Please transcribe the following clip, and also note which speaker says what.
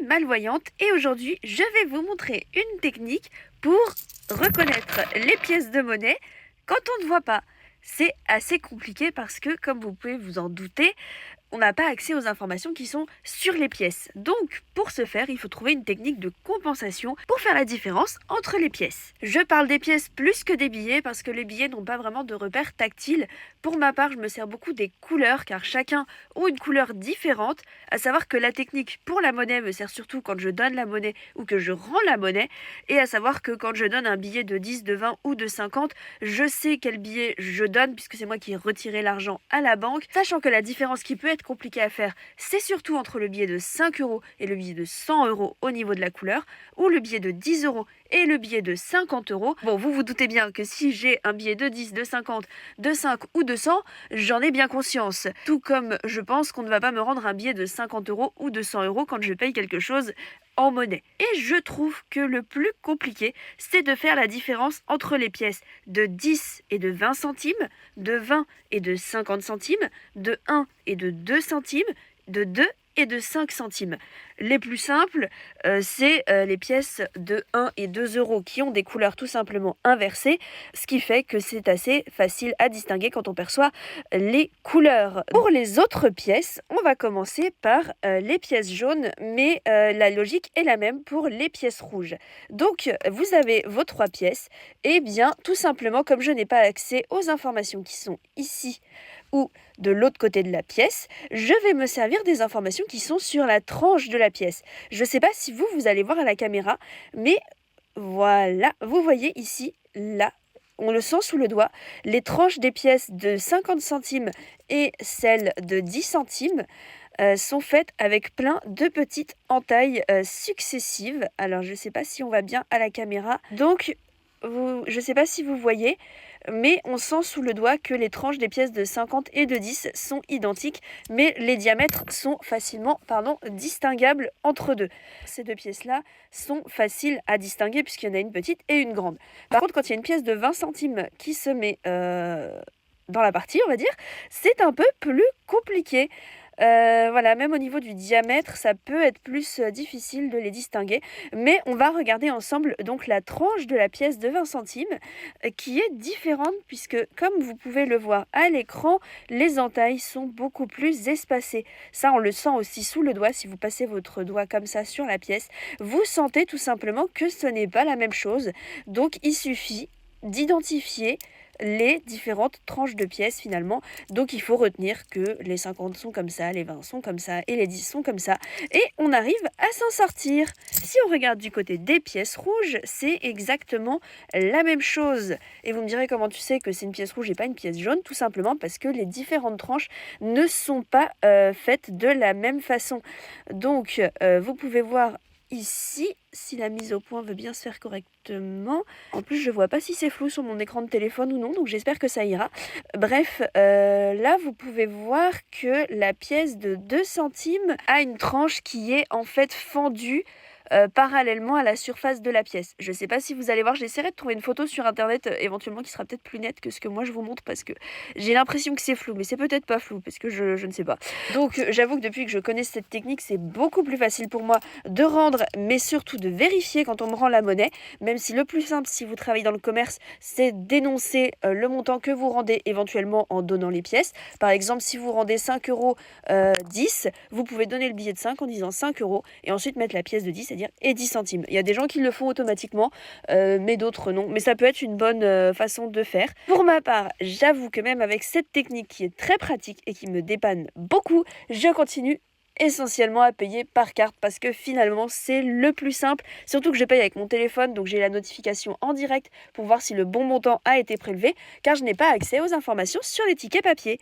Speaker 1: malvoyante et aujourd'hui je vais vous montrer une technique pour reconnaître les pièces de monnaie quand on ne voit pas. C'est assez compliqué parce que, comme vous pouvez vous en douter, on n'a pas accès aux informations qui sont sur les pièces. Donc, pour ce faire, il faut trouver une technique de compensation pour faire la différence entre les pièces. Je parle des pièces plus que des billets parce que les billets n'ont pas vraiment de repères tactiles. Pour ma part, je me sers beaucoup des couleurs car chacun a une couleur différente. À savoir que la technique pour la monnaie me sert surtout quand je donne la monnaie ou que je rends la monnaie. Et à savoir que quand je donne un billet de 10, de 20 ou de 50, je sais quel billet je donne puisque c'est moi qui ai retiré l'argent à la banque. Sachant que la différence qui peut être compliquée à faire, c'est surtout entre le billet de 5 euros et le billet de 100 euros au niveau de la couleur, ou le billet de 10 euros et le billet de 50 euros. Bon, vous vous doutez bien que si j'ai un billet de 10, de 50, de 5 ou de 100, j'en ai bien conscience. Tout comme je pense qu'on ne va pas me rendre un billet de 50 euros ou de 100 euros quand je paye quelque chose en monnaie. Et je trouve que le plus compliqué, c'est de faire la différence entre les pièces de 10 et de 20 centimes, de 20 et de 50 centimes, de 1 et de 2 centimes, de 2 et de 5 centimes. Les plus simples, c'est les pièces de 1 et 2 euros qui ont des couleurs tout simplement inversées, ce qui fait que c'est assez facile à distinguer quand on perçoit les couleurs. Pour les autres pièces, on va commencer par les pièces jaunes, mais la logique est la même pour les pièces rouges. Donc, vous avez vos 3 pièces, et bien, tout simplement, comme je n'ai pas accès aux informations qui sont ici ou de l'autre côté de la pièce, je vais me servir des informations qui sont sur la tranche de la pièce. Je ne sais pas si vous allez voir à la caméra, mais voilà, vous voyez ici, là, on le sent sous le doigt, les tranches des pièces de 50 centimes et celles de 10 centimes sont faites avec plein de petites entailles successives. Alors, je ne sais pas si on va bien à la caméra. Donc, je ne sais pas si vous voyez, mais on sent sous le doigt que les tranches des pièces de 50 et de 10 sont identiques, mais les diamètres sont facilement distinguables entre deux. Ces deux pièces-là sont faciles à distinguer puisqu'il y en a une petite et une grande. Par contre, quand il y a une pièce de 20 centimes qui se met dans la partie, on va dire, c'est un peu plus compliqué. Voilà, même au niveau du diamètre, ça peut être plus difficile de les distinguer. Mais on va regarder ensemble donc la tranche de la pièce de 20 centimes qui est différente puisque, comme vous pouvez le voir à l'écran, les entailles sont beaucoup plus espacées. Ça, on le sent aussi sous le doigt. Si vous passez votre doigt comme ça sur la pièce, vous sentez tout simplement que ce n'est pas la même chose. Donc, il suffit d'identifier les différentes tranches de pièces finalement. Donc il faut retenir que les 50 sont comme ça, les 20 sont comme ça et les 10 sont comme ça. Et on arrive à s'en sortir. Si on regarde du côté des pièces rouges, c'est exactement la même chose. Et vous me direz comment tu sais que c'est une pièce rouge et pas une pièce jaune? Tout simplement parce que les différentes tranches ne sont pas faites de la même façon. Donc vous pouvez voir ici, si la mise au point veut bien se faire correctement. En plus, je vois pas si c'est flou sur mon écran de téléphone ou non, donc j'espère que ça ira. Bref, là, vous pouvez voir que la pièce de 2 centimes a une tranche qui est en fait fendue parallèlement à la surface de la pièce. Je ne sais pas si vous allez voir, j'essaierai de trouver une photo sur internet éventuellement qui sera peut-être plus nette que ce que moi je vous montre parce que j'ai l'impression que c'est flou, mais c'est peut-être pas flou parce que je ne sais pas. Donc j'avoue que depuis que je connais cette technique, c'est beaucoup plus facile pour moi de rendre, mais surtout de vérifier quand on me rend la monnaie, même si le plus simple si vous travaillez dans le commerce, c'est d'énoncer le montant que vous rendez éventuellement en donnant les pièces. Par exemple, si vous rendez 5 euros 10, vous pouvez donner le billet de 5 en disant 5 euros et ensuite mettre la pièce de 10, et 10 centimes. Il y a des gens qui le font automatiquement, mais d'autres non. Mais ça peut être une bonne façon de faire. Pour ma part, j'avoue que même avec cette technique qui est très pratique et qui me dépanne beaucoup, je continue essentiellement à payer par carte parce que finalement c'est le plus simple, surtout que je paye avec mon téléphone, donc j'ai la notification en direct pour voir si le bon montant a été prélevé car je n'ai pas accès aux informations sur les tickets papier.